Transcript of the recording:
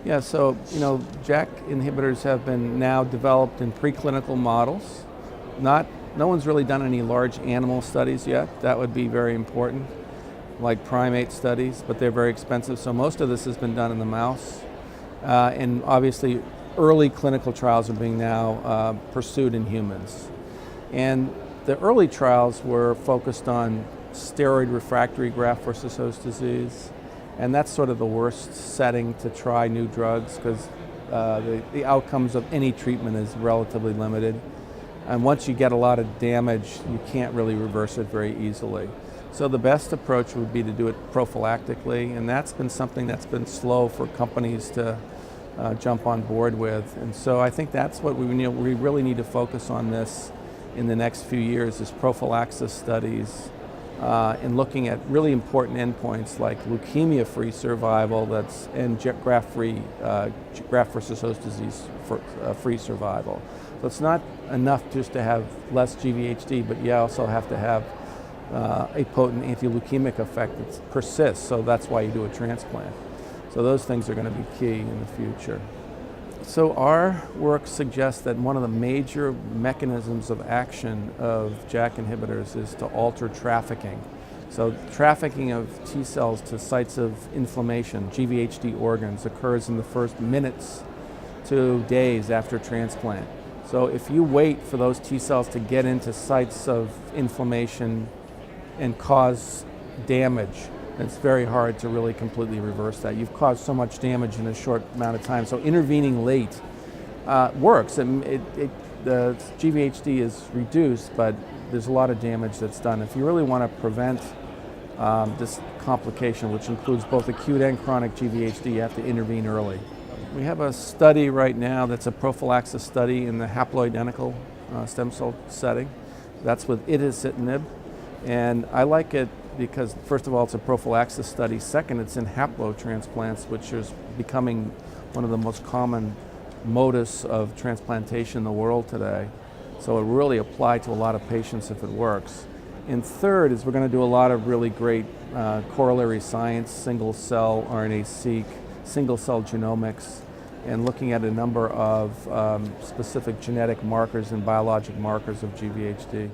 Yeah, so JAK inhibitors have been now developed in preclinical models. No one's really done any large animal studies yet. That would be very important, like primate studies, but they're very expensive. So most of this has been done in the mouse. And obviously, early clinical trials are being now pursued in humans. And the early trials were focused on steroid refractory graft-versus-host disease. And that's sort of the worst setting to try new drugs because the outcomes of any treatment is relatively limited. And once you get a lot of damage, you can't really reverse it very easily. So the best approach would be to do it prophylactically, and that's been something that's been slow for companies to jump on board with. And so I think that's what we really need to focus on this in the next few years is prophylaxis studies and looking at really important endpoints like leukemia-free survival and graft-versus-host disease free survival. So it's not enough just to have less GvHD, but you also have to have a potent anti-leukemic effect that persists, so that's why you do a transplant. So those things are going to be key in the future. So our work suggests that one of the major mechanisms of action of JAK inhibitors is to alter trafficking. So trafficking of T cells to sites of inflammation, GvHD organs, occurs in the first minutes to days after transplant. So if you wait for those T cells to get into sites of inflammation and cause damage, it's very hard to really completely reverse that. You've caused so much damage in a short amount of time. So intervening late works. The GvHD is reduced, but there's a lot of damage that's done. If you really want to prevent this complication, which includes both acute and chronic GvHD, you have to intervene early. We have a study right now that's a prophylaxis study in the haploidentical stem cell setting. That's with itacitinib. And I like it because, first of all, it's a prophylaxis study. Second, it's in haplotransplants, which is becoming one of the most common modus of transplantation in the world today. So it really applies to a lot of patients if it works. And third is we're going to do a lot of really great corollary science, single-cell RNA-seq, single-cell genomics, and looking at a number of specific genetic markers and biologic markers of GvHD.